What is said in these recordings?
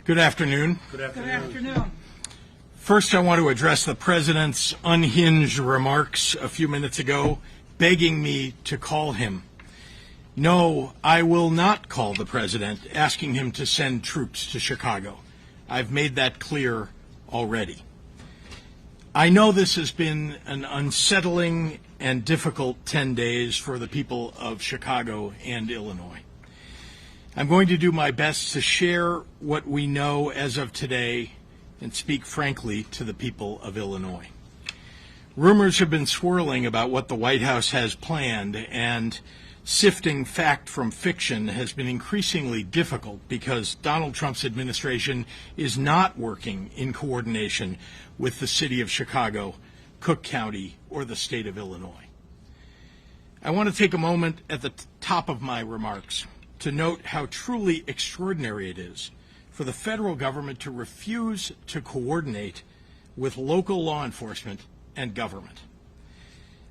Good afternoon. Good afternoon. First, I want to address the President's unhinged remarks a few minutes ago, begging me to call him. No, I will not call the President, asking him to send troops to Chicago. I've made that clear already. I know this has been an unsettling and difficult 10 days for the people of Chicago and Illinois. I'm going to do my best to share what we know as of today and speak frankly to the people of Illinois. Rumors have been swirling about what the White House has planned, and sifting fact from fiction has been increasingly difficult because Donald Trump's administration is not working in coordination with the city of Chicago, Cook County, or the state of Illinois. I want to take a moment at the top of my remarks to note how truly extraordinary it is for the federal government to refuse to coordinate with local law enforcement and government.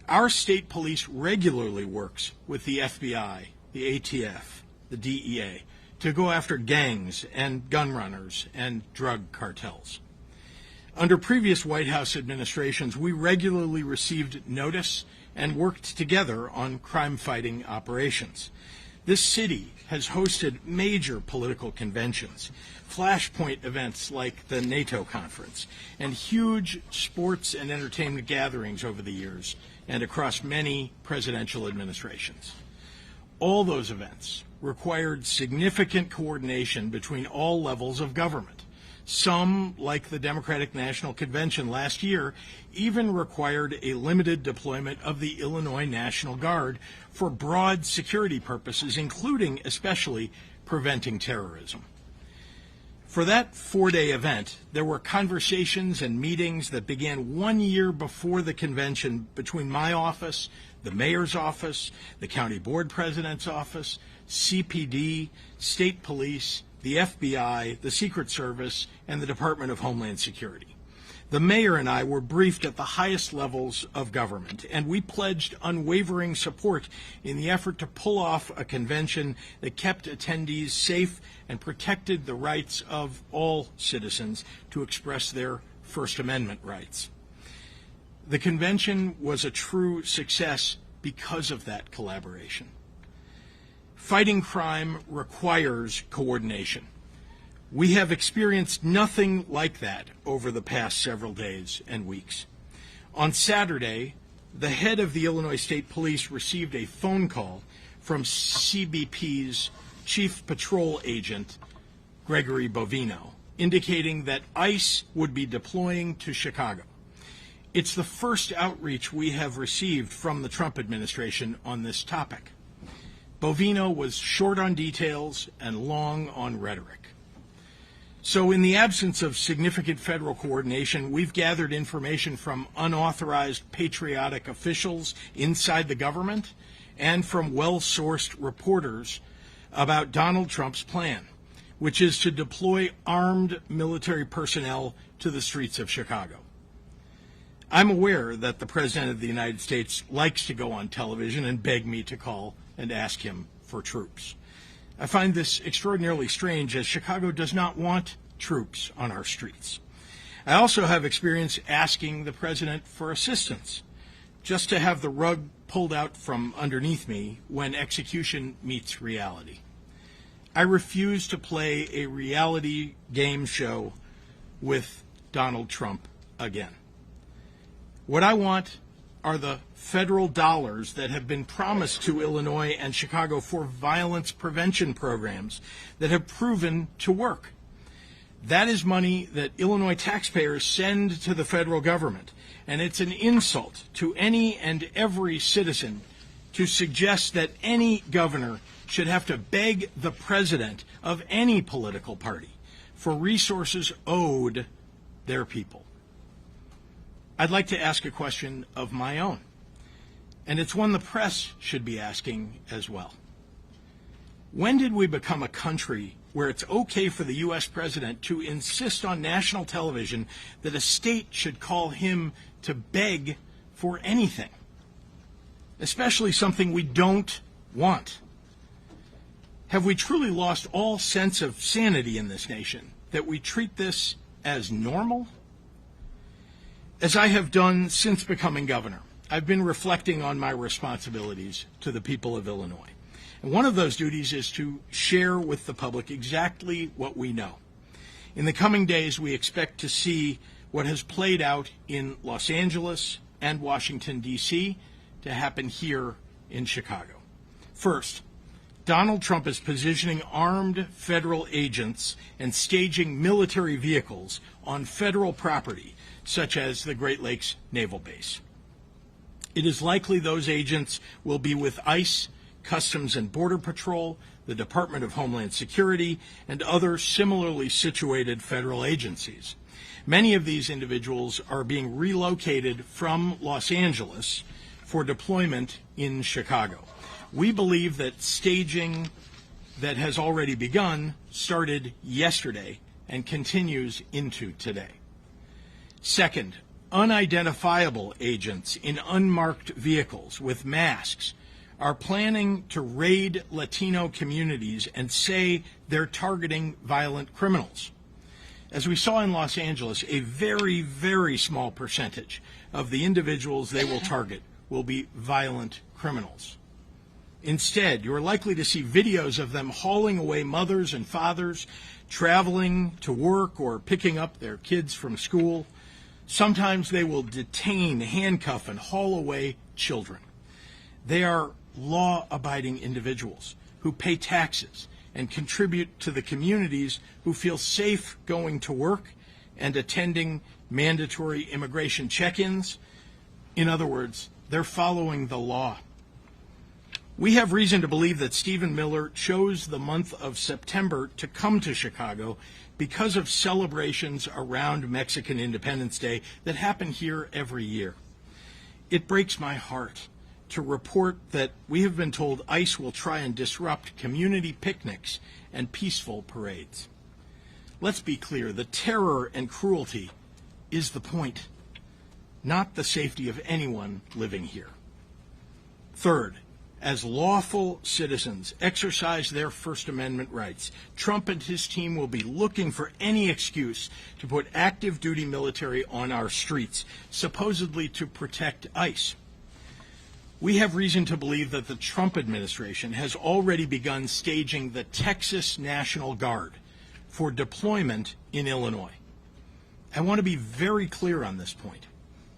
Our state police regularly works with the FBI, the ATF, the DEA to go after gangs and gun runners and drug cartels. Under previous White House administrations, we regularly received notice and worked together on crime-fighting operations. This city has hosted major political conventions, flashpoint events like the NATO conference, and huge sports and entertainment gatherings over the years and across many presidential administrations. All those events required significant coordination between all levels of government. Some, like the Democratic National Convention last year, even required a limited deployment of the Illinois National Guard for broad security purposes, including especially preventing terrorism. For that 4-day event, there were conversations and meetings that began 1 year before the convention between my office, the mayor's office, the county board president's office, CPD, state police, the FBI, the Secret Service, and the Department of Homeland Security. The mayor and I were briefed at the highest levels of government, and we pledged unwavering support in the effort to pull off a convention that kept attendees safe and protected the rights of all citizens to express their First Amendment rights. The convention was a true success because of that collaboration. Fighting crime requires coordination. We have experienced nothing like that over the past several days and weeks. On Saturday, the head of the Illinois State Police received a phone call from CBP's Chief Patrol Agent, Gregory Bovino, indicating that ICE would be deploying to Chicago. It's the first outreach we have received from the Trump administration on this topic. Bovino was short on details and long on rhetoric. So in the absence of significant federal coordination, we've gathered information from unauthorized patriotic officials inside the government and from well-sourced reporters about Donald Trump's plan, which is to deploy armed military personnel to the streets of Chicago. I'm aware that the President of the United States likes to go on television and beg me to call and ask him for troops. I find this extraordinarily strange, as Chicago does not want troops on our streets. I also have experience asking the President for assistance, just to have the rug pulled out from underneath me when execution meets reality. I refuse to play a reality game show with Donald Trump again. What I want are the federal dollars that have been promised to Illinois and Chicago for violence prevention programs that have proven to work. That is money that Illinois taxpayers send to the federal government, and it's an insult to any and every citizen to suggest that any governor should have to beg the president of any political party for resources owed their people. I'd like to ask a question of my own, and it's one the press should be asking as well. When did we become a country where it's okay for the U.S. president to insist on national television that a state should call him to beg for anything, especially something we don't want? Have we truly lost all sense of sanity in this nation that we treat this as normal? As I have done since becoming governor, I've been reflecting on my responsibilities to the people of Illinois. And one of those duties is to share with the public exactly what we know. In the coming days, we expect to see what has played out in Los Angeles and Washington, D.C., to happen here in Chicago. First, Donald Trump is positioning armed federal agents and staging military vehicles on federal property, such as the Great Lakes Naval Base. It is likely those agents will be with ICE, Customs and Border Patrol, the Department of Homeland Security, and other similarly situated federal agencies. Many of these individuals are being relocated from Los Angeles for deployment in Chicago. We believe that staging that has already begun started yesterday and continues into today. Second, unidentifiable agents in unmarked vehicles with masks are planning to raid Latino communities and say they're targeting violent criminals. As we saw in Los Angeles, a very, very small percentage of the individuals they will target will be violent criminals. Instead, you're likely to see videos of them hauling away mothers and fathers, traveling to work or picking up their kids from school. Sometimes they will detain, handcuff, and haul away children. They are law-abiding individuals who pay taxes and contribute to the communities who feel safe going to work and attending mandatory immigration check-ins. In other words, they're following the law. We have reason to believe that Stephen Miller chose the month of September to come to Chicago because of celebrations around Mexican Independence Day that happen here every year. It breaks my heart to report that we have been told ICE will try and disrupt community picnics and peaceful parades. Let's be clear, the terror and cruelty is the point, not the safety of anyone living here. Third, as lawful citizens exercise their First Amendment rights, Trump and his team will be looking for any excuse to put active duty military on our streets, supposedly to protect ICE. We have reason to believe that the Trump administration has already begun staging the Texas National Guard for deployment in Illinois. I want to be very clear on this point,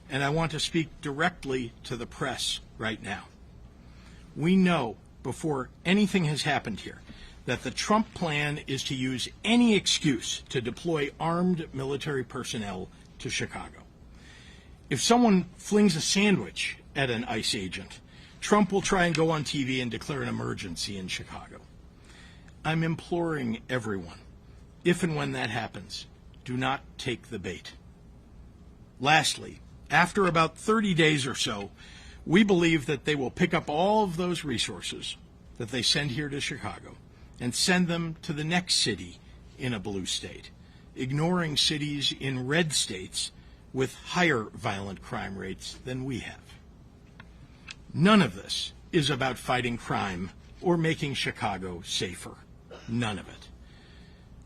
and I want to speak directly to the press right now. We know before anything has happened here that the Trump plan is to use any excuse to deploy armed military personnel to Chicago. If someone flings a sandwich at an ICE agent, Trump will try and go on TV and declare an emergency in Chicago. I'm imploring everyone, if and when that happens, do not take the bait. Lastly, after about 30 days or so, we believe that they will pick up all of those resources that they send here to Chicago and send them to the next city in a blue state, ignoring cities in red states with higher violent crime rates than we have. None of this is about fighting crime or making Chicago safer. None of it.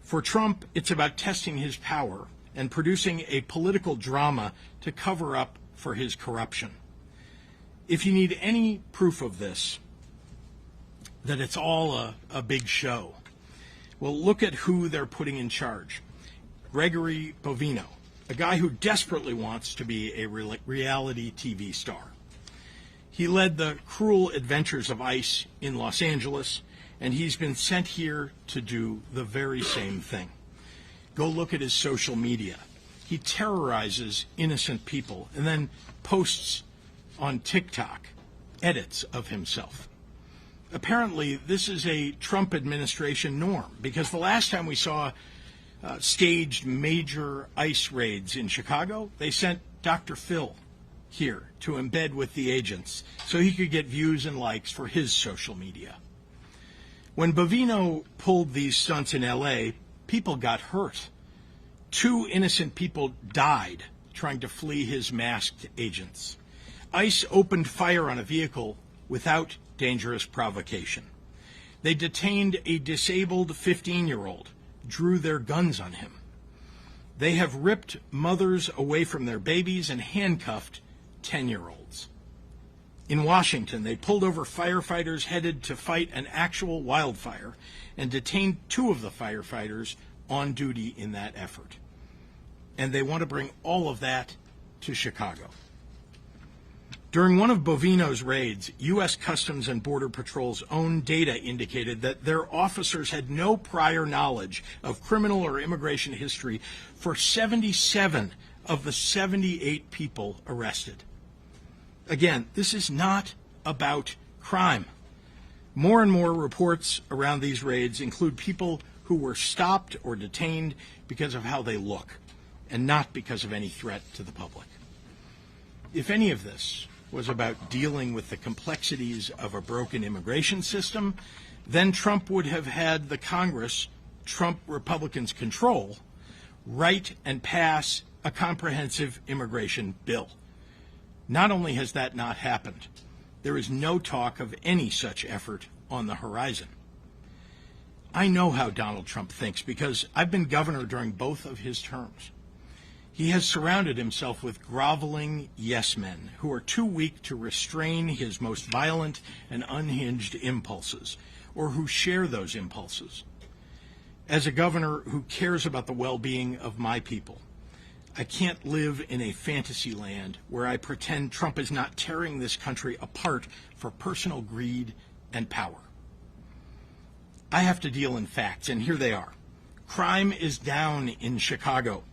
For Trump, it's about testing his power and producing a political drama to cover up for his corruption. If you need any proof of this, that it's all a big show, well, look at who they're putting in charge. Gregory Bovino, a guy who desperately wants to be a reality TV star. He led the cruel adventures of ICE in Los Angeles, and he's been sent here to do the very same thing. Go look at his social media. He terrorizes innocent people and then posts on TikTok edits of himself. Apparently, this is a Trump administration norm, because the last time we saw staged major ICE raids in Chicago, they sent Dr. Phil here to embed with the agents so he could get views and likes for his social media. When Bovino pulled these stunts in L.A., people got hurt. 2 innocent people died trying to flee his masked agents. ICE opened fire on a vehicle without dangerous provocation. They detained a disabled 15-year-old, drew their guns on him. They have ripped mothers away from their babies and handcuffed 10-year-olds. In Washington, they pulled over firefighters headed to fight an actual wildfire and detained 2 of the firefighters on duty in that effort. And they want to bring all of that to Chicago. During one of Bovino's raids, U.S. Customs and Border Patrol's own data indicated that their officers had no prior knowledge of criminal or immigration history for 77 of the 78 people arrested. Again, this is not about crime. More and more reports around these raids include people who were stopped or detained because of how they look, and not because of any threat to the public. If any of this was about dealing with the complexities of a broken immigration system, then Trump would have had the Congress Trump Republicans control write and pass a comprehensive immigration bill. Not only has that not happened, there is no talk of any such effort on the horizon. I know how Donald Trump thinks because I've been governor during both of his terms. He has surrounded himself with groveling yes-men who are too weak to restrain his most violent and unhinged impulses, or who share those impulses. As a governor who cares about the well-being of my people, I can't live in a fantasy land where I pretend Trump is not tearing this country apart for personal greed and power. I have to deal in facts, and here they are. Crime is down in Chicago.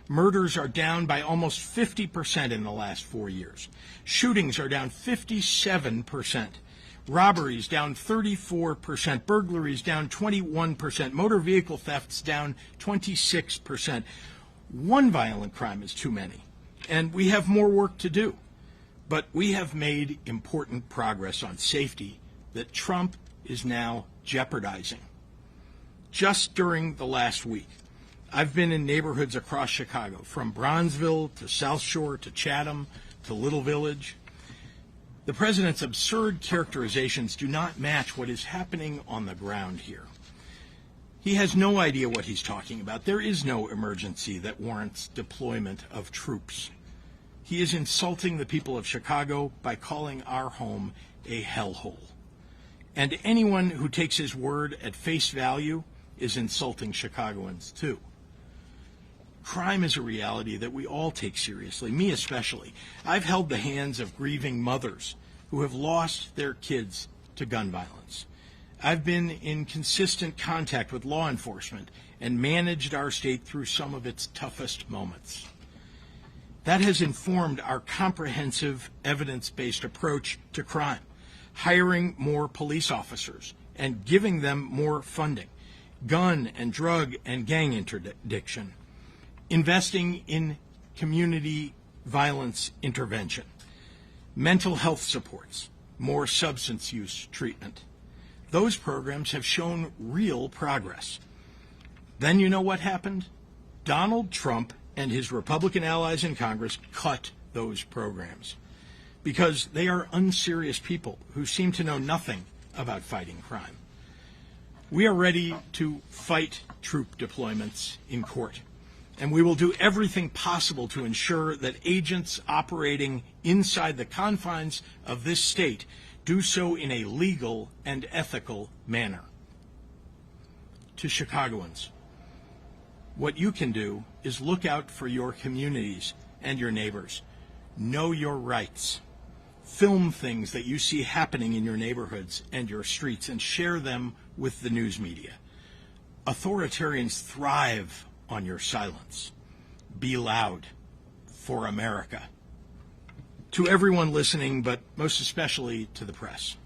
Murders are down by almost 50% in the last 4 years. Shootings are down 57%. Robberies down 34%. Burglaries down 21%. Motor vehicle thefts down 26%. One violent crime is too many, and we have more work to do. But we have made important progress on safety that Trump is now jeopardizing. Just during the last week, I've been in neighborhoods across Chicago, from Bronzeville to South Shore to Chatham to Little Village. The president's absurd characterizations do not match what is happening on the ground here. He has no idea what he's talking about. There is no emergency that warrants deployment of troops. He is insulting the people of Chicago by calling our home a hellhole. And anyone who takes his word at face value is insulting Chicagoans too. Crime is a reality that we all take seriously, me especially. I've held the hands of grieving mothers who have lost their kids to gun violence. I've been in consistent contact with law enforcement and managed our state through some of its toughest moments. That has informed our comprehensive, evidence-based approach to crime, hiring more police officers and giving them more funding, gun and drug and gang interdiction, investing in community violence intervention, mental health supports, more substance use treatment. Those programs have shown real progress. Then you know what happened? Donald Trump and his Republican allies in Congress cut those programs because they are unserious people who seem to know nothing about fighting crime. We are ready to fight troop deployments in court, and we will do everything possible to ensure that agents operating inside the confines of this state do so in a legal and ethical manner. To Chicagoans, what you can do is look out for your communities and your neighbors. Know your rights. Film things that you see happening in your neighborhoods and your streets and share them with the news media. Authoritarians thrive on your silence. Be loud for America. To everyone listening, but most especially to the press,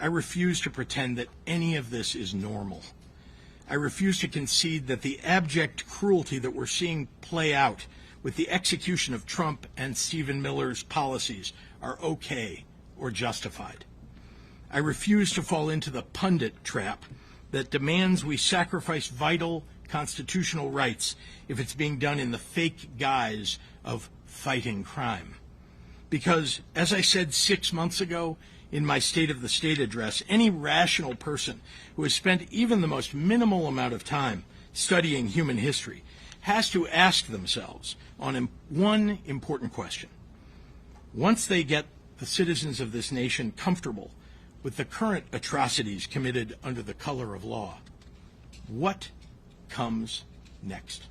I refuse to pretend that any of this is normal. I refuse to concede that the abject cruelty that we're seeing play out with the execution of Trump and Stephen Miller's policies are okay or justified. I refuse to fall into the pundit trap that demands we sacrifice vital constitutional rights if it's being done in the fake guise of fighting crime. Because, as I said 6 months ago in my State of the State address, any rational person who has spent even the most minimal amount of time studying human history has to ask themselves on one important question. Once they get the citizens of this nation comfortable with the current atrocities committed under the color of law, what comes next?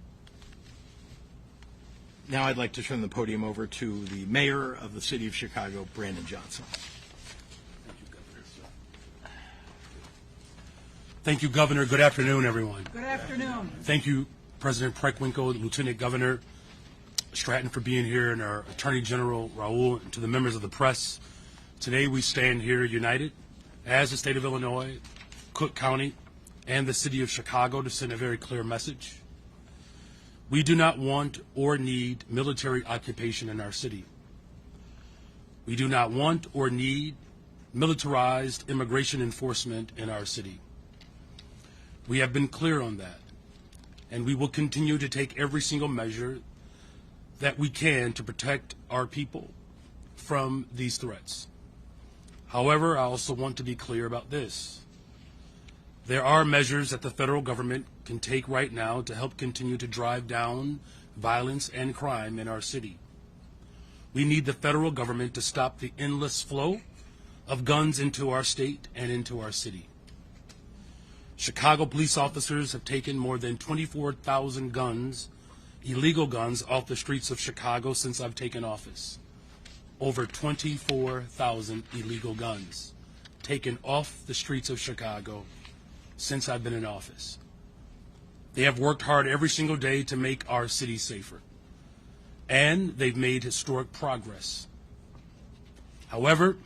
Now I'd like to turn the podium over to the mayor of the city of Chicago, Brandon Johnson. Thank you, Governor. Good afternoon, everyone. Good afternoon. Thank you, President Preckwinkle, Lieutenant Governor Stratton, for being here, and our Attorney General Raul, and to the members of the press. Today we stand here united as the state of Illinois, Cook County, and the city of Chicago to send a very clear message. We do not want or need military occupation in our city. We do not want or need militarized immigration enforcement in our city. We have been clear on that, and we will continue to take every single measure that we can to protect our people from these threats. However, I also want to be clear about this. There are measures that the federal government can take right now to help continue to drive down violence and crime in our city. We need the federal government to stop the endless flow of guns into our state and into our city. Chicago police officers have taken more than 24,000 guns, illegal guns, off the streets of Chicago since I've taken office. Over 24,000 illegal guns taken off the streets of Chicago since I've been in office. They have worked hard every single day to make our city safer, and they've made historic progress. However,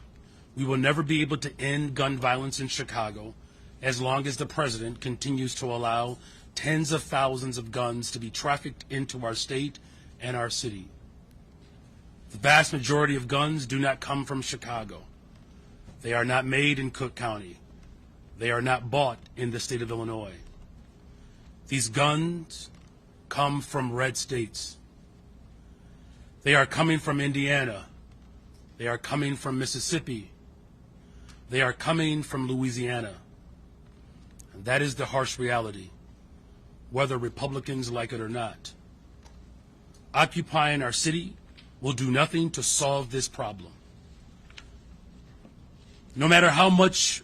we will never be able to end gun violence in Chicago as long as the president continues to allow tens of thousands of guns to be trafficked into our state and our city. The vast majority of guns do not come from Chicago. They are not made in Cook County. They are not bought in the state of Illinois. These guns come from red states. They are coming from Indiana. They are coming from Mississippi. They are coming from Louisiana. And that is the harsh reality, whether Republicans like it or not. Occupying our city will do nothing to solve this problem. No matter how much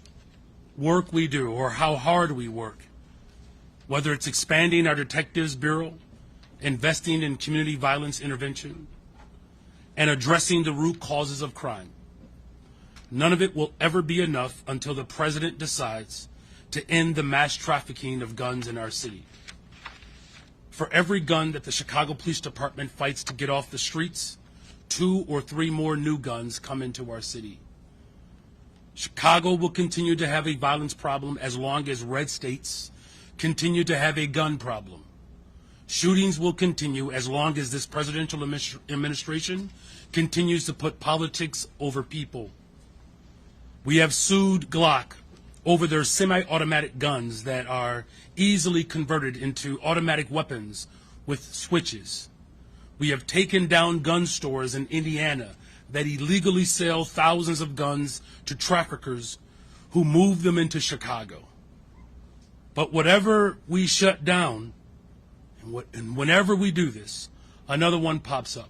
work we do or how hard we work, whether it's expanding our Detectives Bureau, investing in community violence intervention, and addressing the root causes of crime, none of it will ever be enough until the president decides to end the mass trafficking of guns in our city. For every gun that the Chicago Police Department fights to get off the streets, 2 or 3 more new guns come into our city. Chicago will continue to have a violence problem as long as red states continue to have a gun problem. Shootings will continue as long as this presidential administration continues to put politics over people. We have sued Glock over their semi-automatic guns that are easily converted into automatic weapons with switches. We have taken down gun stores in Indiana that illegally sell thousands of guns to traffickers who move them into Chicago. But whatever we shut down, and whenever we do this, another one pops up.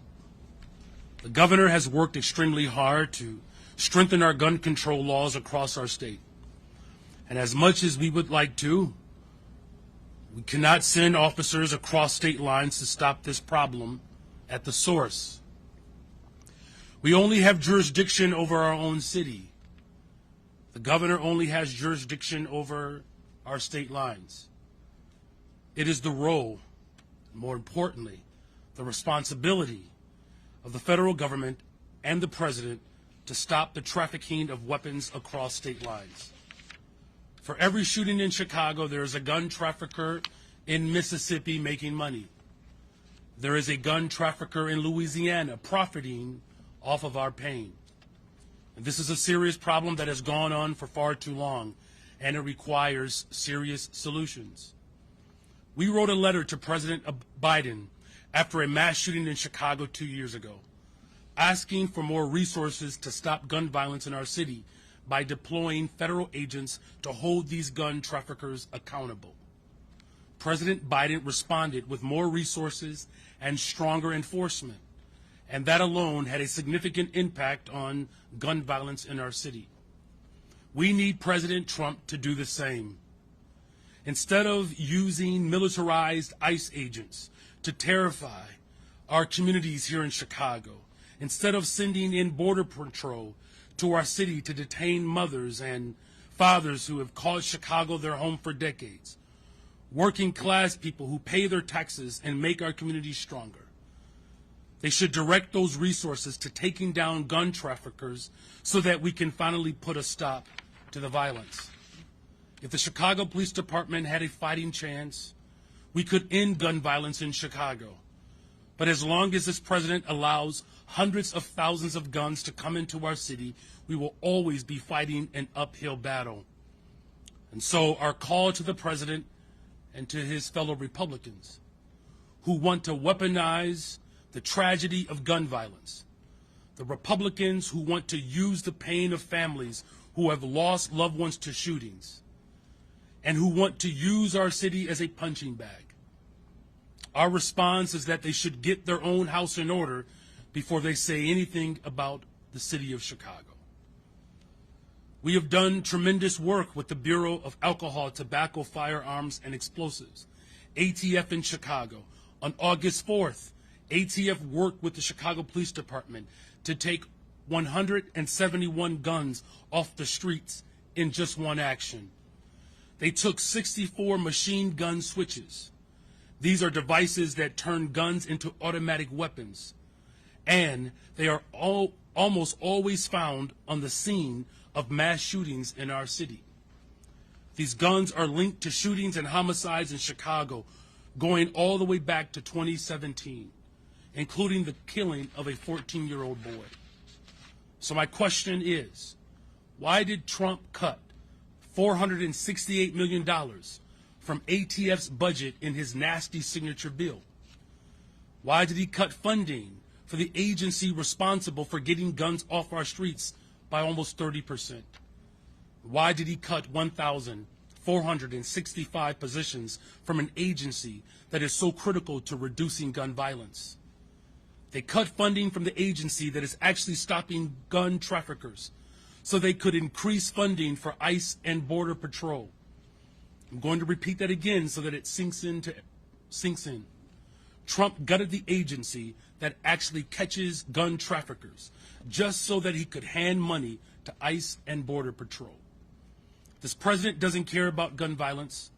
The governor has worked extremely hard to strengthen our gun control laws across our state. And as much as we would like to, we cannot send officers across state lines to stop this problem at the source. We only have jurisdiction over our own city. The governor only has jurisdiction over our state lines. It is the role, more importantly, the responsibility of the federal government and the president to stop the trafficking of weapons across state lines. For every shooting in Chicago, there is a gun trafficker in Mississippi making money. There is a gun trafficker in Louisiana profiting off of our pain. And this is a serious problem that has gone on for far too long, and it requires serious solutions. We wrote a letter to President Biden after a mass shooting in Chicago 2 years ago, asking for more resources to stop gun violence in our city by deploying federal agents to hold these gun traffickers accountable. President Biden responded with more resources and stronger enforcement, and that alone had a significant impact on gun violence in our city. We need President Trump to do the same. Instead of using militarized ICE agents to terrify our communities here in Chicago, instead of sending in Border Patrol to our city to detain mothers and fathers who have called Chicago their home for decades, working class people who pay their taxes and make our communities stronger, they should direct those resources to taking down gun traffickers so that we can finally put a stop to the violence. If the Chicago Police Department had a fighting chance, we could end gun violence in Chicago. But as long as this president allows hundreds of thousands of guns to come into our city, we will always be fighting an uphill battle. And so our call to the president and to his fellow Republicans who want to weaponize the tragedy of gun violence, the Republicans who want to use the pain of families who have lost loved ones to shootings, and who want to use our city as a punching bag. Our response is that they should get their own house in order before they say anything about the city of Chicago. We have done tremendous work with the Bureau of Alcohol, Tobacco, Firearms, and Explosives, ATF in Chicago. On August 4th, ATF worked with the Chicago Police Department to take 171 guns off the streets in just one action. They took 64 machine gun switches. These are devices that turn guns into automatic weapons, and they are almost always found on the scene of mass shootings in our city. These guns are linked to shootings and homicides in Chicago going all the way back to 2017, including the killing of a 14-year-old boy. So my question is, why did Trump cut $468 million from ATF's budget in his nasty signature bill? Why did he cut funding for the agency responsible for getting guns off our streets by almost 30%? Why did he cut 1,465 positions from an agency that is so critical to reducing gun violence? They cut funding from the agency that is actually stopping gun traffickers so they could increase funding for ICE and Border Patrol. I'm going to repeat that again so that it sinks in. Trump gutted the agency that actually catches gun traffickers just so that he could hand money to ICE and Border Patrol. This president doesn't care about gun violence.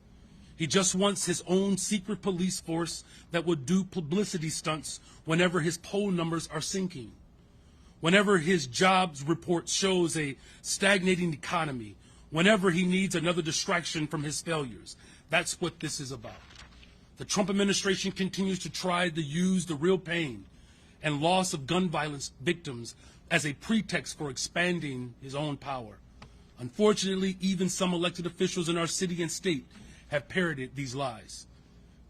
He just wants his own secret police force that would do publicity stunts whenever his poll numbers are sinking, whenever his jobs report shows a stagnating economy, whenever he needs another distraction from his failures. That's what this is about. The Trump administration continues to try to use the real pain and loss of gun violence victims as a pretext for expanding his own power. Unfortunately, even some elected officials in our city and state have parroted these lies.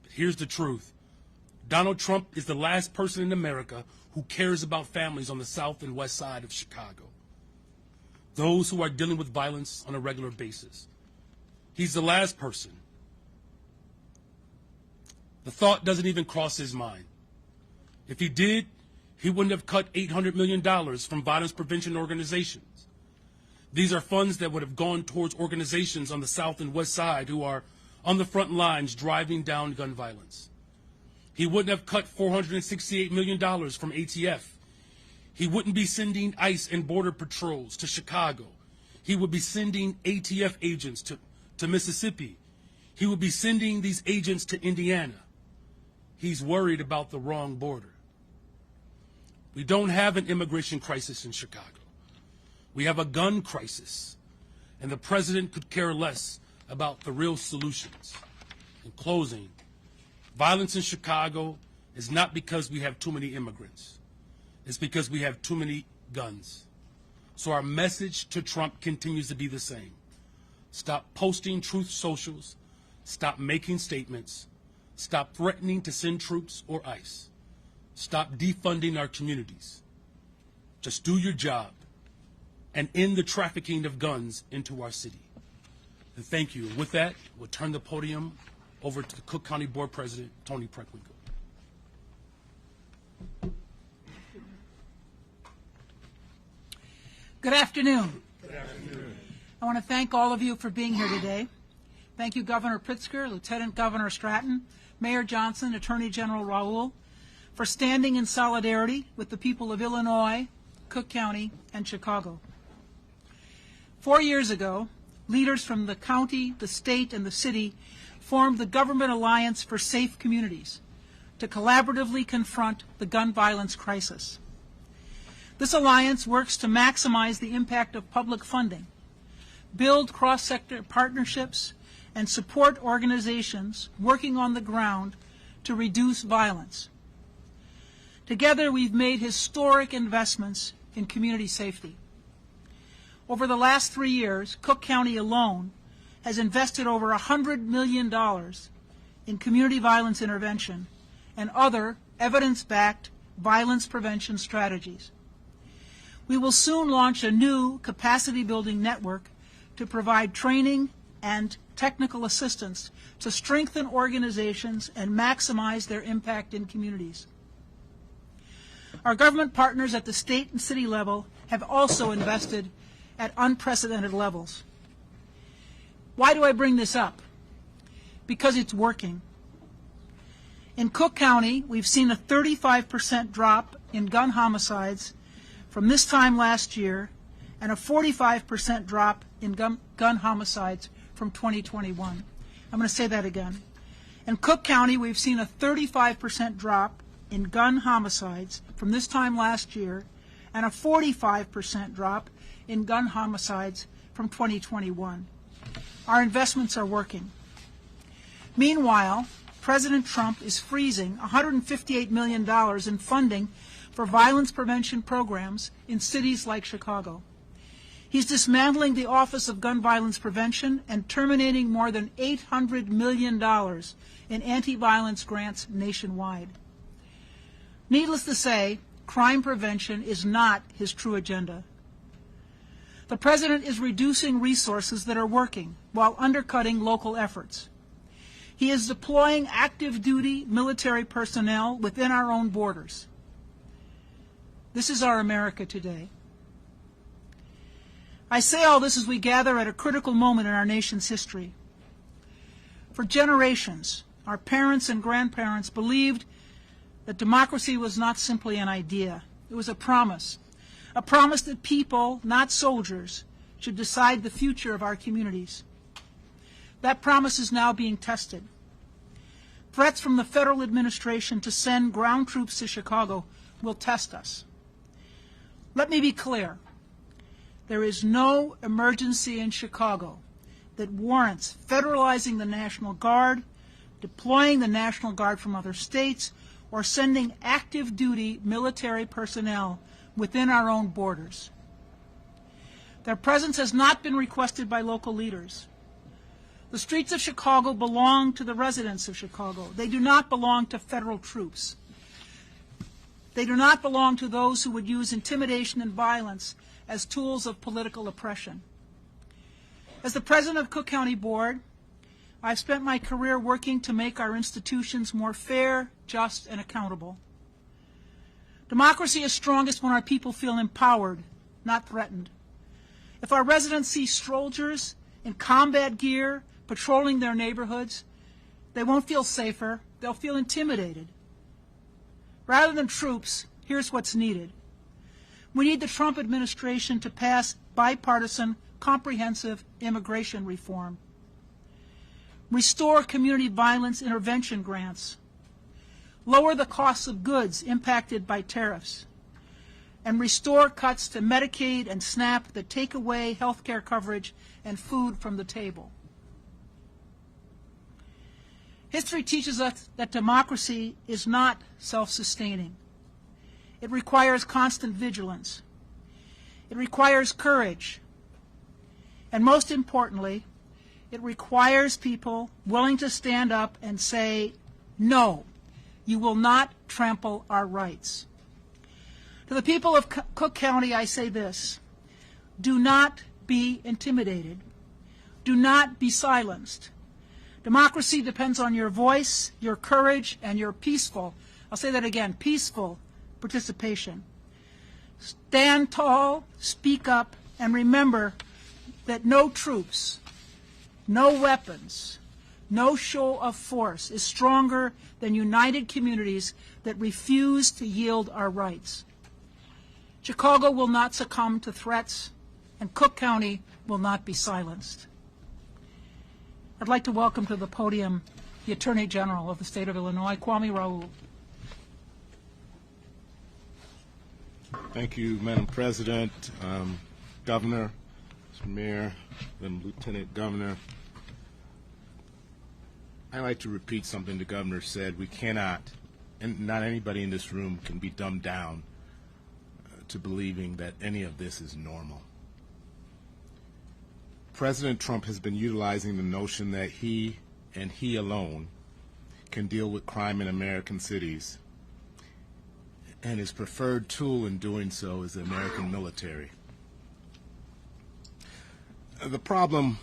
But here's the truth. Donald Trump is the last person in America who cares about families on the south and west side of Chicago, those who are dealing with violence on a regular basis. He's the last person. The thought doesn't even cross his mind. If he did, he wouldn't have cut $800 million from violence prevention organizations. These are funds that would have gone towards organizations on the south and west side who are on the front lines driving down gun violence. He wouldn't have cut $468 million from ATF. He wouldn't be sending ICE and Border Patrols to Chicago. He would be sending ATF agents to Mississippi. He would be sending these agents to Indiana. He's worried about the wrong border. We don't have an immigration crisis in Chicago. We have a gun crisis, and the president could care less about the real solutions. In closing, violence in Chicago is not because we have too many immigrants. It's because we have too many guns. So our message to Trump continues to be the same. Stop posting truth socials. Stop making statements. Stop threatening to send troops or ICE. Stop defunding our communities. Just do your job and end the trafficking of guns into our city. And thank you. With that, we'll turn the podium over to the Cook County Board President, Tony Preckwinkle. Good afternoon. Good afternoon. I want to thank all of you for being here today. Thank you, Governor Pritzker, Lieutenant Governor Stratton, Mayor Johnson, Attorney General Raoul, for standing in solidarity with the people of Illinois, Cook County, and Chicago. 4 years ago, leaders from the county, the state, and the city formed the Government Alliance for Safe Communities to collaboratively confront the gun violence crisis. This alliance works to maximize the impact of public funding, build cross-sector partnerships, and support organizations working on the ground to reduce violence. Together, we've made historic investments in community safety. Over the last 3 years, Cook County alone has invested over $100 million in community violence intervention and other evidence-backed violence prevention strategies. We will soon launch a new capacity-building network to provide training and technical assistance to strengthen organizations and maximize their impact in communities. Our government partners at the state and city level have also invested at unprecedented levels. Why do I bring this up? Because it's working. In Cook County, we've seen a 35% drop in gun homicides from this time last year and a 45% drop in gun homicides from 2021. I'm going to say that again. In Cook County, we've seen a 35% drop in gun homicides from this time last year and a 45% drop in gun homicides from 2021. Our investments are working. Meanwhile, President Trump is freezing $158 million in funding for violence prevention programs in cities like Chicago. He's dismantling the Office of Gun Violence Prevention and terminating more than $800 million in anti-violence grants nationwide. Needless to say, crime prevention is not his true agenda. The President is reducing resources that are working while undercutting local efforts. He is deploying active-duty military personnel within our own borders. This is our America today. I say all this as we gather at a critical moment in our nation's history. For generations, our parents and grandparents believed that democracy was not simply an idea. It was a promise that people, not soldiers, should decide the future of our communities. That promise is now being tested. Threats from the federal administration to send ground troops to Chicago will test us. Let me be clear. There is no emergency in Chicago that warrants federalizing the National Guard, deploying the National Guard from other states, or sending active-duty military personnel within our own borders. Their presence has not been requested by local leaders. The streets of Chicago belong to the residents of Chicago. They do not belong to federal troops. They do not belong to those who would use intimidation and violence as tools of political oppression. As the president of Cook County Board, I've spent my career working to make our institutions more fair, just, and accountable. Democracy is strongest when our people feel empowered, not threatened. If our residents see soldiers in combat gear patrolling their neighborhoods, they won't feel safer, they'll feel intimidated. Rather than troops, here's what's needed. We need the Trump administration to pass bipartisan, comprehensive immigration reform. Restore community violence intervention grants. Lower the costs of goods impacted by tariffs. And restore cuts to Medicaid and SNAP that take away health care coverage and food from the table. History teaches us that democracy is not self-sustaining. It requires constant vigilance. It requires courage. And most importantly, it requires people willing to stand up and say, no, you will not trample our rights. To the people of Cook County, I say this: do not be intimidated. Do not be silenced. Democracy depends on your voice, your courage, and your peaceful, I'll say that again, peaceful participation. Stand tall, speak up, and remember that no troops, no weapons, no show of force is stronger than united communities that refuse to yield our rights. Chicago will not succumb to threats, and Cook County will not be silenced. I'd like to welcome to the podium the Attorney General of the State of Illinois, Kwame Raoul. Thank you, Madam President, Governor, Mr. Mayor, and Lieutenant Governor. I'd like to repeat something the Governor said. We cannot, and not anybody in this room can be dumbed down to believing that any of this is normal. President Trump has been utilizing the notion that he and he alone can deal with crime in American cities, and his preferred tool in doing so is the American military. The problem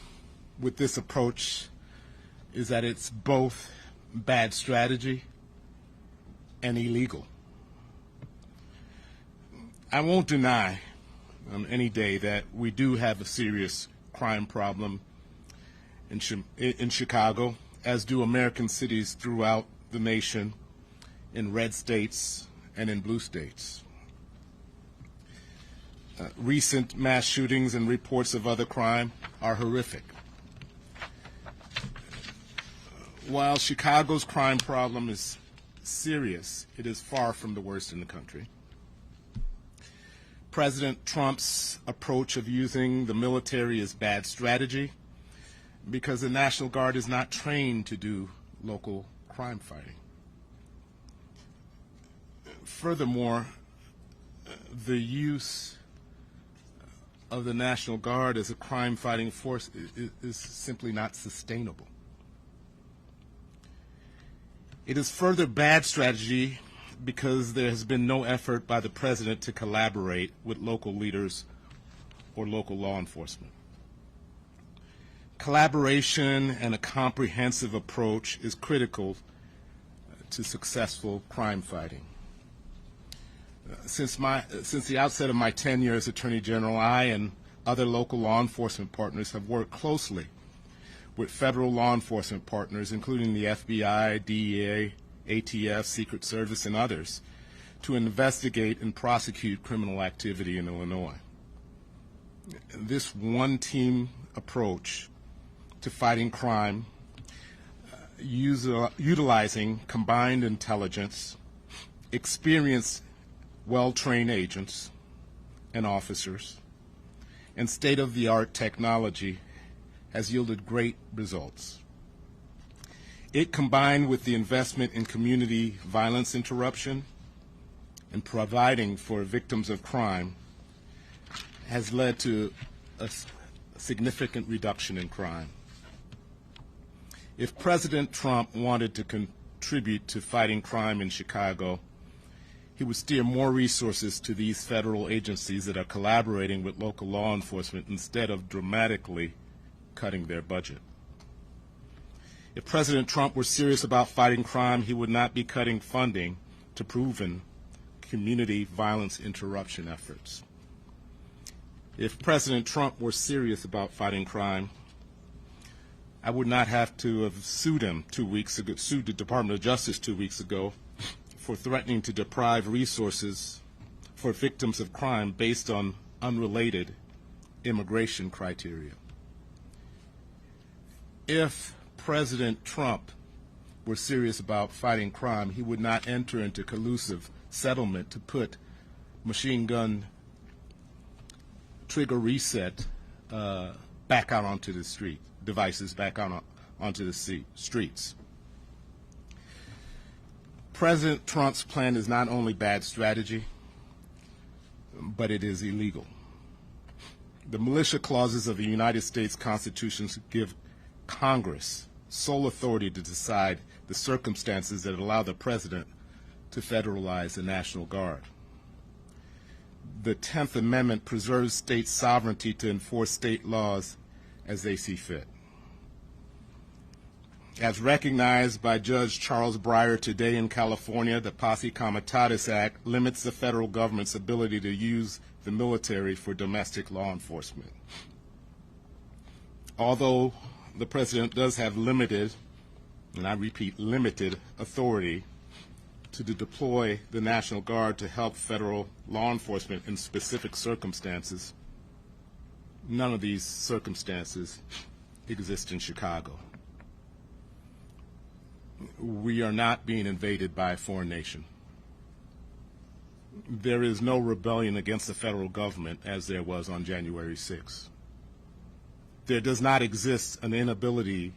with this approach is that it's both bad strategy and illegal. I won't deny any day that we do have a serious crime problem in Chicago, as do American cities throughout the nation, in red states and in blue states. Recent mass shootings and reports of other crime are horrific. While Chicago's crime problem is serious, it is far from the worst in the country. President Trump's approach of using the military is bad strategy because the National Guard is not trained to do local crime fighting. Furthermore, the use of the National Guard as a crime-fighting force is simply not sustainable. It is further bad strategy because there has been no effort by the President to collaborate with local leaders or local law enforcement. Collaboration and a comprehensive approach is critical to successful crime fighting. Since the outset of my tenure as Attorney General, I and other local law enforcement partners have worked closely with federal law enforcement partners, including the FBI, DEA, ATF, Secret Service, and others, to investigate and prosecute criminal activity in Illinois. This one-team approach to fighting crime, utilizing combined intelligence, experienced, well-trained agents and officers, and state-of-the-art technology has yielded great results. It, combined with the investment in community violence interruption and providing for victims of crime, has led to a significant reduction in crime. If President Trump wanted to contribute to fighting crime in Chicago, he would steer more resources to these federal agencies that are collaborating with local law enforcement instead of dramatically cutting their budget. If President Trump were serious about fighting crime, he would not be cutting funding to proven community violence interruption efforts. If President Trump were serious about fighting crime, I would not have to have sued him 2 weeks ago, sued the Department of Justice 2 weeks ago for threatening to deprive resources for victims of crime based on unrelated immigration criteria. If President Trump were serious about fighting crime, he would not enter into collusive settlement to put machine gun trigger reset back out onto the street, devices back out onto the streets. President Trump's plan is not only bad strategy, but it is illegal. The militia clauses of the United States Constitution give Congress sole authority to decide the circumstances that allow the President to federalize the National Guard. The 10th Amendment preserves state sovereignty to enforce state laws as they see fit. As recognized by Judge Charles Breyer today in California, the Posse Comitatus Act limits the federal government's ability to use the military for domestic law enforcement. Although the President does have limited, and I repeat, limited authority to deploy the National Guard to help federal law enforcement in specific circumstances, none of these circumstances exist in Chicago. We are not being invaded by a foreign nation. There is no rebellion against the federal government as there was on January 6th. There does not exist an inability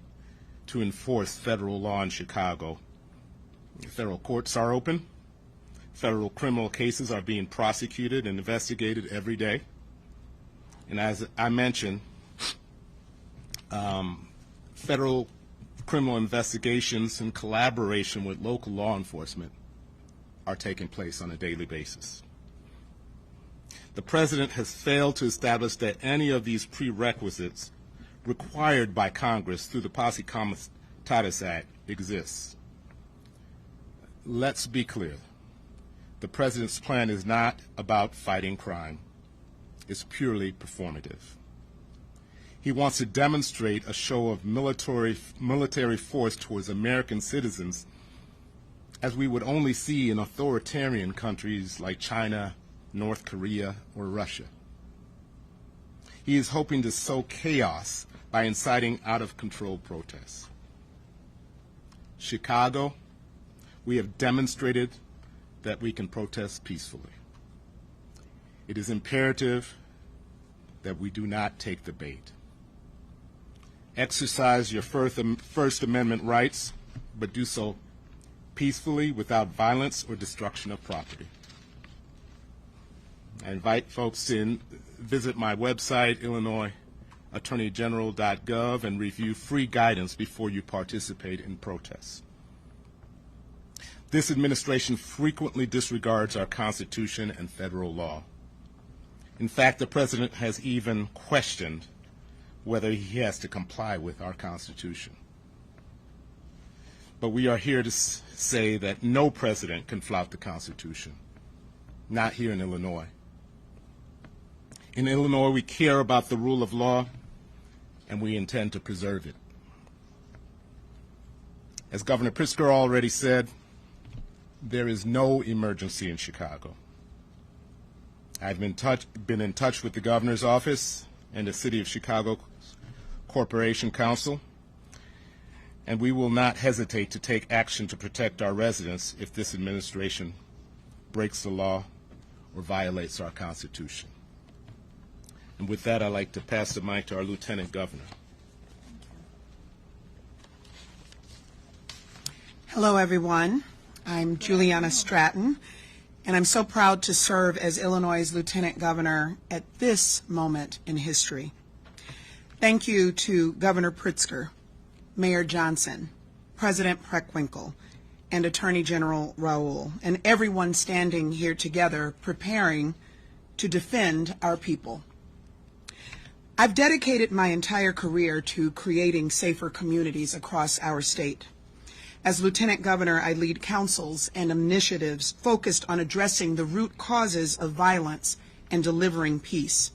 to enforce federal law in Chicago. Federal courts are open. Federal criminal cases are being prosecuted and investigated every day. And as I mentioned, federal criminal investigations in collaboration with local law enforcement are taking place on a daily basis. The President has failed to establish that any of these prerequisites required by Congress through the Posse Comitatus Act exists. Let's be clear. The President's plan is not about fighting crime. It's purely performative. He wants to demonstrate a show of military force towards American citizens as we would only see in authoritarian countries like China, North Korea, or Russia. He is hoping to sow chaos by inciting out-of-control protests. Chicago, we have demonstrated that we can protest peacefully. It is imperative that we do not take the bait. Exercise your First Amendment rights, but do so peacefully without violence or destruction of property. I invite folks to visit my website, IllinoisAttorneyGeneral.gov, and review free guidance before you participate in protests. This administration frequently disregards our Constitution and federal law. In fact, the President has even questioned whether he has to comply with our Constitution. But we are here to say that no president can flout the Constitution, not here in Illinois. In Illinois, we care about the rule of law, and we intend to preserve it. As Governor Pritzker already said, there is no emergency in Chicago. I've been in touch with the governor's office and the City of Chicago Corporation Council, and we will not hesitate to take action to protect our residents if this administration breaks the law or violates our Constitution. And with that, I'd like to pass the mic to our Lieutenant Governor. Hello, everyone. I'm Juliana Stratton, and I'm so proud to serve as Illinois' Lieutenant Governor at this moment in history. Thank you to Governor Pritzker, Mayor Johnson, President Preckwinkle, and Attorney General Raoul, and everyone standing here together preparing to defend our people. I've dedicated my entire career to creating safer communities across our state. As Lieutenant Governor, I lead councils and initiatives focused on addressing the root causes of violence and delivering peace.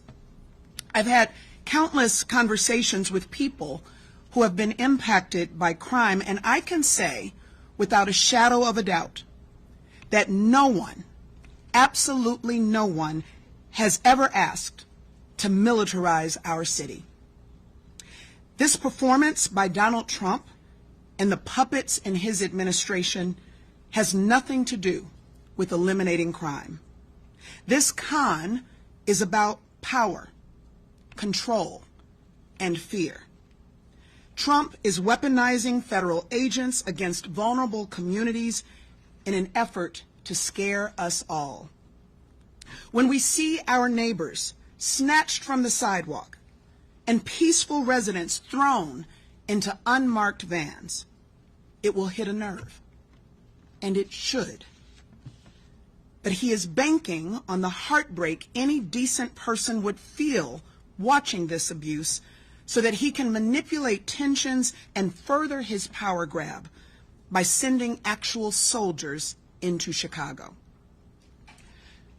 I've had countless conversations with people who have been impacted by crime, and I can say without a shadow of a doubt that no one, absolutely no one, has ever asked to militarize our city. This performance by Donald Trump and the puppets in his administration has nothing to do with eliminating crime. This con is about power, control, and fear. Trump is weaponizing federal agents against vulnerable communities in an effort to scare us all. When we see our neighbors snatched from the sidewalk and peaceful residents thrown into unmarked vans, it will hit a nerve, and it should. But he is banking on the heartbreak any decent person would feel watching this abuse so that he can manipulate tensions and further his power grab by sending actual soldiers into Chicago.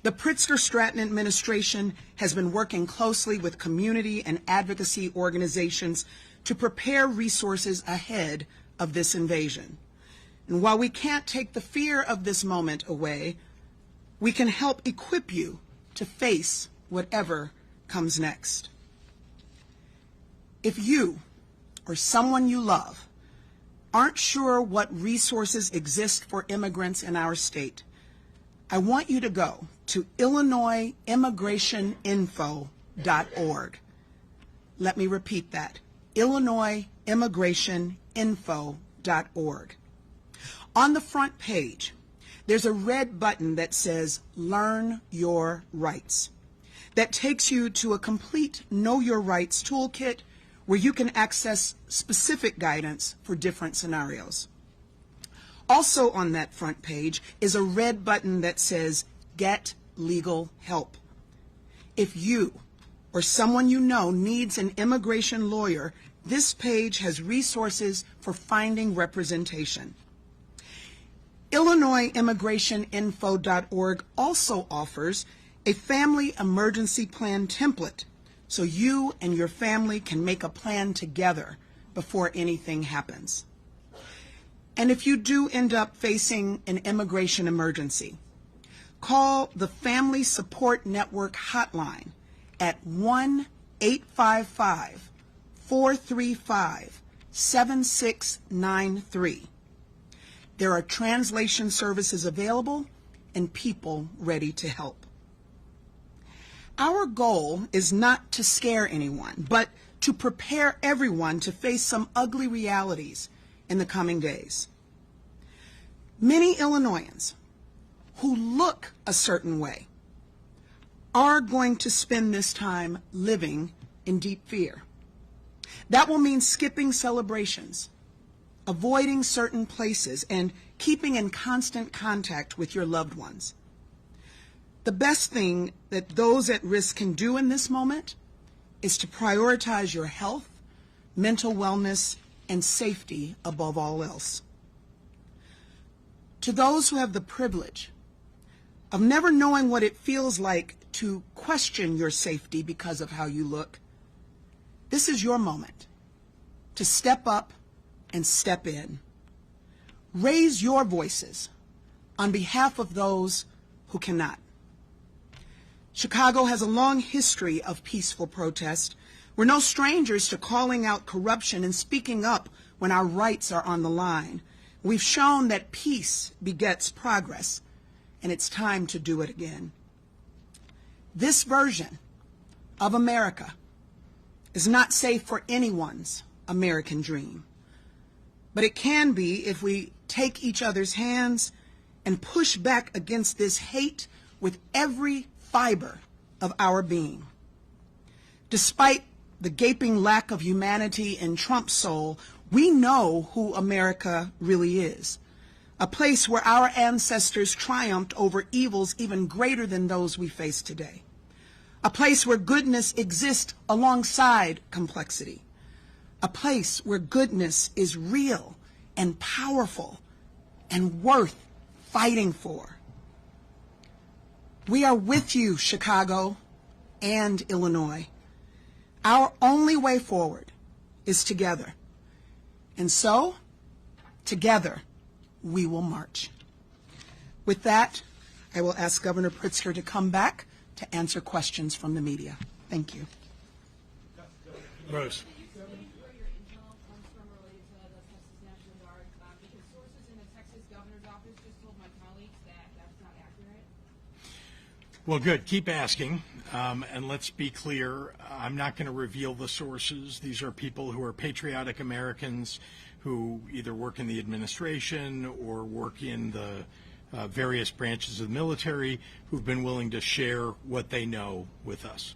The Pritzker-Stratton administration has been working closely with community and advocacy organizations to prepare resources ahead of this invasion. And while we can't take the fear of this moment away, we can help equip you to face whatever comes next. If you or someone you love aren't sure what resources exist for immigrants in our state, I want you to go to IllinoisImmigrationInfo.org. Let me repeat that, IllinoisImmigrationInfo.org. On the front page, there's a red button that says Learn Your Rights. That takes you to a complete Know Your Rights toolkit where you can access specific guidance for different scenarios. Also on that front page is a red button that says Get Legal Help. If you or someone you know needs an immigration lawyer, this page has resources for finding representation. IllinoisImmigrationInfo.org also offers a family emergency plan template so you and your family can make a plan together before anything happens. And if you do end up facing an immigration emergency, call the Family Support Network hotline at 1-855-435-7693. There are translation services available and people ready to help. Our goal is not to scare anyone, but to prepare everyone to face some ugly realities in the coming days. Many Illinoisans who look a certain way are going to spend this time living in deep fear. That will mean skipping celebrations, avoiding certain places, and keeping in constant contact with your loved ones. The best thing that those at risk can do in this moment is to prioritize your health, mental wellness, and safety above all else. To those who have the privilege of never knowing what it feels like to question your safety because of how you look, this is your moment to step up and step in. Raise your voices on behalf of those who cannot. Chicago has a long history of peaceful protest. We're no strangers to calling out corruption and speaking up when our rights are on the line. We've shown that peace begets progress, and it's time to do it again. This version of America is not safe for anyone's American dream, but it can be if we take each other's hands and push back against this hate with every fiber of our being. Despite the gaping lack of humanity in Trump's soul, we know who America really is. A place where our ancestors triumphed over evils even greater than those we face today. A place where goodness exists alongside complexity. A place where goodness is real and powerful and worth fighting for. We are with you, Chicago and Illinois. Our only way forward is together. And so, together, we will march. With that, I will ask Governor Pritzker to come back to answer questions from the media. Thank you. Rose. Well, good. Keep asking. And let's be clear, I'm not going to reveal the sources. These are people who are patriotic Americans who either work in the administration or work in the various branches of the military who've been willing to share what they know with us.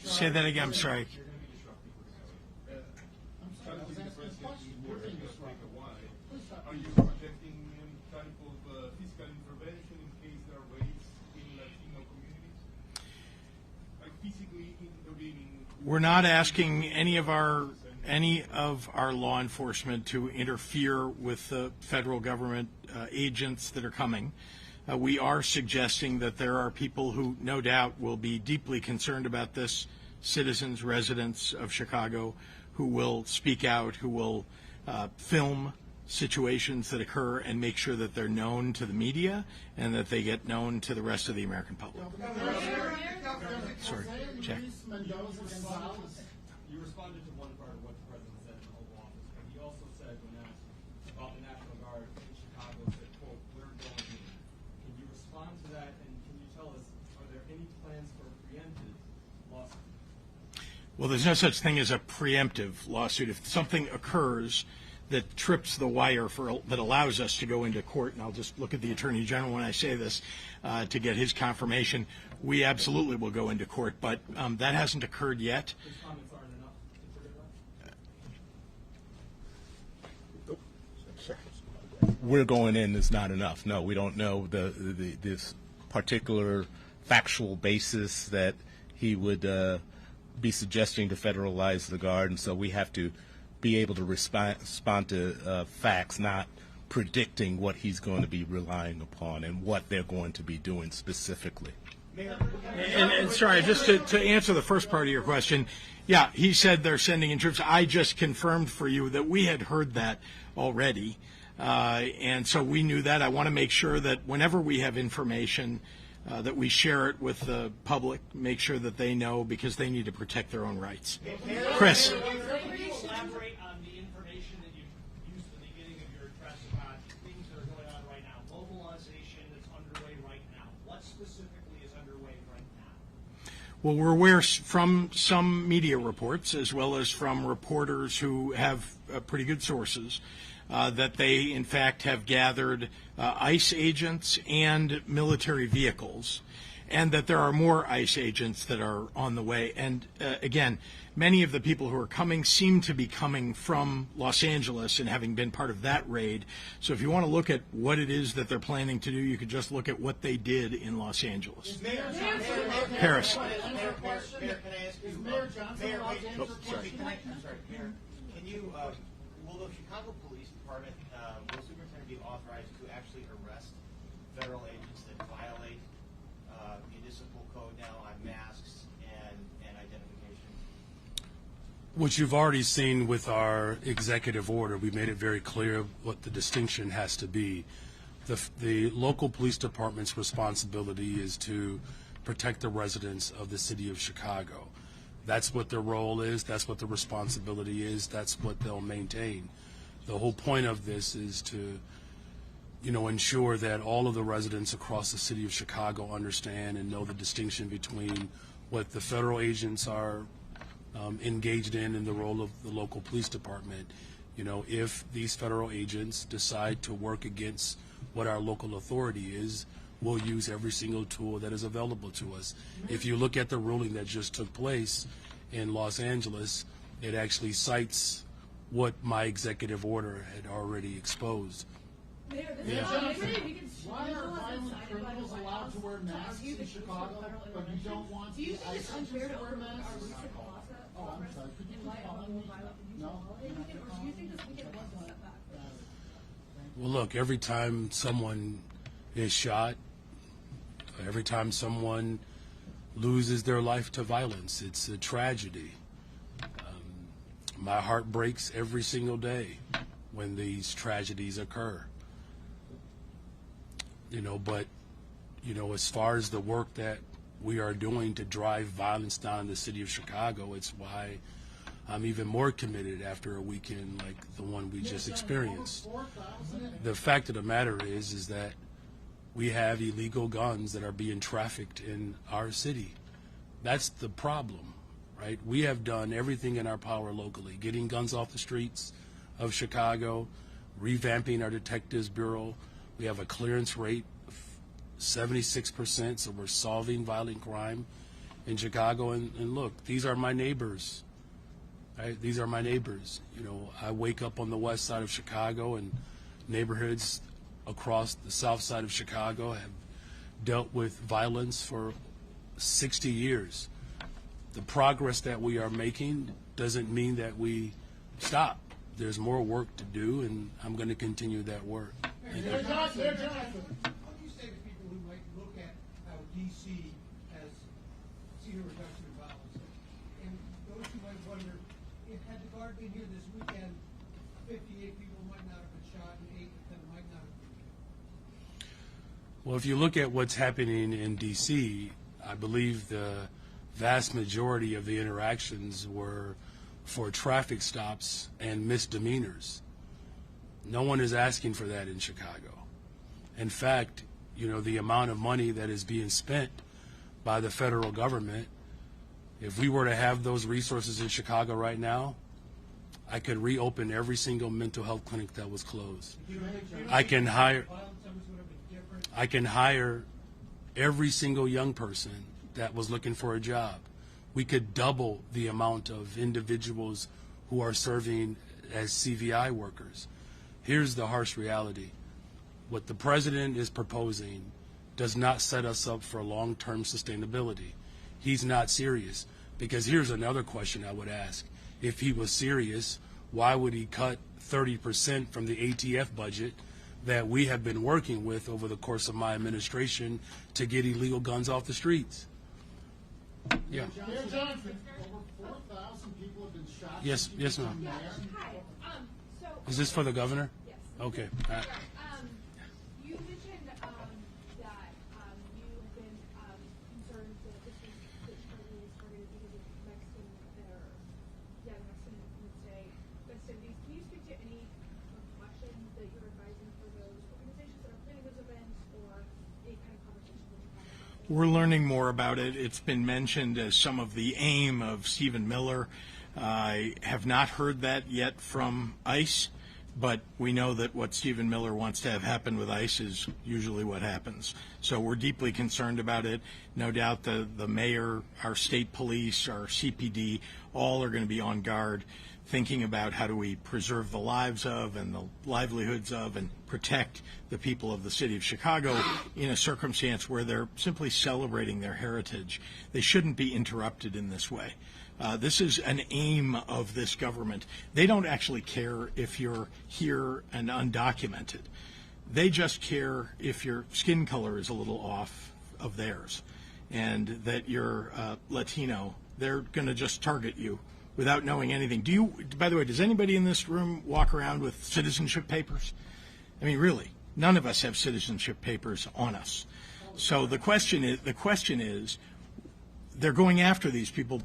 Say that again, I'm sorry. Are you projecting any type of fiscal intervention in case there are raids in Latino communities? We're not asking any of our law enforcement to interfere with the federal government agents that are coming. We are suggesting that there are people who no doubt will be deeply concerned about this, citizens, residents of Chicago, who will speak out, who will film situations that occur and make sure that they're known to the media and that they get known to the rest of the American public. Sorry, check. You responded to one part of what the president said in the Oval Office, but he also said, when asked about the National Guard in Chicago, said, quote, "We're going in." Can you respond to that, and can you tell us, are there any plans for a preemptive lawsuit? Well, there's no such thing as a preemptive lawsuit. If something occurs that trips the wire that allows us to go into court, and I'll just look at the Attorney General when I say this to get his confirmation, we absolutely will go into court, but that hasn't occurred yet. His comments aren't enough to trigger that? We're going in is not enough. No, we don't know this particular factual basis that he would be suggesting to federalize the Guard, and so we have to be able to respond to facts, not predicting what he's going to be relying upon and what they're going to be doing specifically. And sorry, just to answer the first part of your question, yeah, he said they're sending in troops. I just confirmed for you that we had heard that already, and so we knew that. I want to make sure that whenever we have information, that we share it with the public, make sure that they know, because they need to protect their own rights. Chris. Elaborate on the information that you used at the beginning of your address about things that are going on right now, mobilization that's underway right now. What specifically is underway right now? Well, we're aware from some media reports, as well as from reporters who have pretty good sources, that they, in fact, have gathered ICE agents and military vehicles, and that there are more ICE agents that are on the way. And again, many of the people who are coming seem to be coming from Los Angeles and having been part of that raid. So if you want to look at what it is that they're planning to do, you could just look at what they did in Los Angeles. Paris. Mayor, can I ask you? Mayor Johnson, I'm sorry, Mayor, can you, will the Chicago Police Department, will Superintendent be authorized to actually arrest federal agents that violate municipal code now on masks and identification? What you've already seen with our executive order, we made it very clear what the distinction has to be. The local police department's responsibility is to protect the residents of the city of Chicago. That's what their role is. That's what the responsibility is. That's what they'll maintain. The whole point of this is to, ensure that all of the residents across the city of Chicago understand and know the distinction between what the federal agents are engaged in the role of the local police department. If these federal agents decide to work against what our local authority is, we'll use every single tool that is available to us. If you look at the ruling that just took place in Los Angeles, it actually cites what my executive order had already exposed. Why are violent criminals allowed to wear masks in Chicago, but you don't want Do you the think it's ICE unfair agents to to wear masks? Oh, I'm sorry. Could you in please light follow of me? the violent No. or do you think this weekend was a setback? Well, look, every time someone is shot, every time someone loses their life to violence, it's a tragedy. My heart breaks every single day when these tragedies occur. But as far as the work that we are doing to drive violence down in the city of Chicago, it's why I'm even more committed after a weekend like the one we just experienced. The fact of the matter is that we have illegal guns that are being trafficked in our city. That's the problem, right? We have done everything in our power locally, getting guns off the streets of Chicago, revamping our detectives bureau. We have a clearance rate of 76%, so we're solving violent crime in Chicago. And look, these are my neighbors. Right? These are my neighbors. I wake up on the west side of Chicago, and neighborhoods across the south side of Chicago have dealt with violence for 60 years. the progress that we are making doesn't mean that we stop. There's more work to do, and I'm going to continue that work. Thank you. Mayor Johnson, what do you say to people who might look at how D.C. has seen a reduction in violence? And those who might wonder, if had the Guard been here this weekend, 58 people might not have been shot and 8 of them might not have been killed. Well, if you look at what's happening in D.C., I believe the vast majority of the interactions were for traffic stops and misdemeanors. No one is asking for that in Chicago. In fact, the amount of money that is being spent by the federal government, if we were to have those resources in Chicago right now, I could reopen every single mental health clinic that was closed. I can hire every single young person that was looking for a job. We could double the amount of individuals who are serving as CVI workers. Here's the harsh reality. What the president is proposing does not set us up for long-term sustainability. He's not serious. Because here's another question I would ask. If he was serious, why would he cut 30% from the ATF budget that we have been working with over the course of my administration to get illegal guns off the streets? Yeah. Mayor Johnson, over 4,000 people have been shot. Yes, ma'am. Yeah, hi. So. Is this for the governor? Yes. Okay. All right. You mentioned that you have been concerned that this is targeted because of Mexican Independence Day festivities. Can you speak to any reflections that you're advising for those organizations that are planning those events, or any kind of conversations that you're having about them? We're learning more about it. It's been mentioned as some of the aim of Stephen Miller. I have not heard that yet from ICE, but we know that what Stephen Miller wants to have happen with ICE is usually what happens. So we're deeply concerned about it. No doubt the mayor, our state police, our CPD, all are going to be on guard, thinking about how do we preserve the lives of and the livelihoods of and protect the people of the city of Chicago in a circumstance where they're simply celebrating their heritage. They shouldn't be interrupted in this way. This is an aim of this government. They don't actually care if you're here and undocumented. They just care if your skin color is a little off of theirs and that you're Latino. They're going to just target you without knowing anything. By the way, does anybody in this room walk around with citizenship papers? I mean, really, none of us have citizenship papers on us. So the question is, they're going after these people,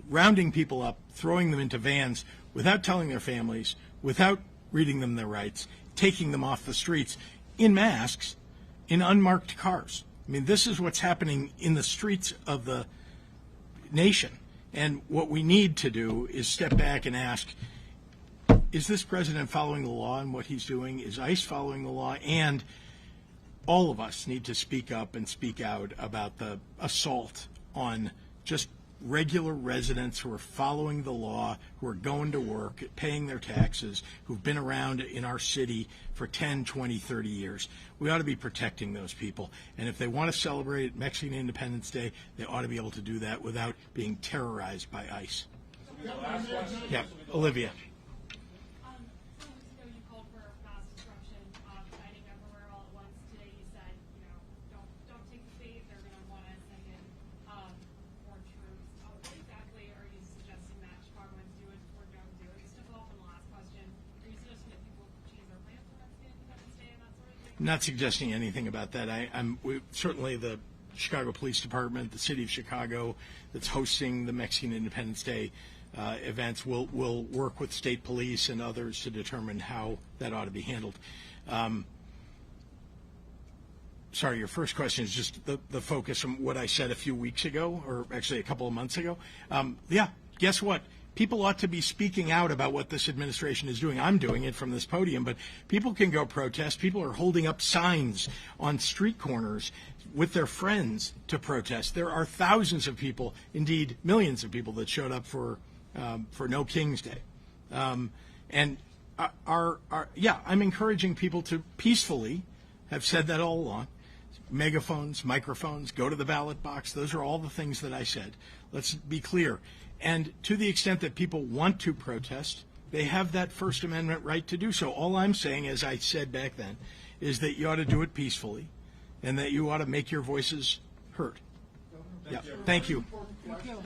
rounding people up, throwing them into vans without telling their families, without reading them their rights, taking them off the streets in masks, in unmarked cars. I mean, this is what's happening in the streets of the nation. And what we need to do is step back and ask, is this president following the law in what he's doing? Is ICE following the law? And all of us need to speak up and speak out about the assault on just regular residents who are following the law, who are going to work, paying their taxes, who've been around in our city for 10, 20, 30 years. We ought to be protecting those people. And if they want to celebrate Mexican Independence Day, they ought to be able to do that without being terrorized by ICE. Yeah, Olivia. Not suggesting anything about that. Certainly the Chicago Police Department, the City of Chicago, that's hosting the Mexican Independence Day events, will work with state police and others to determine how that ought to be handled. Sorry, your first question is just the focus from what I said a few weeks ago, or actually a couple of months ago. Yeah, guess what? People ought to be speaking out about what this administration is doing. I'm doing it from this podium, but people can go protest. People are holding up signs on street corners with their friends to protest. There are thousands of people, indeed millions of people, that showed up for No King's Day. I'm encouraging people to peacefully, have said that all along, megaphones, microphones, go to the ballot box. Those are all the things that I said. Let's be clear. And to the extent that people want to protest, they have that First Amendment right to do so. All I'm saying, as I said back then, is that you ought to do it peacefully and that you ought to make your voices heard. Yeah. Thank you. Thank you.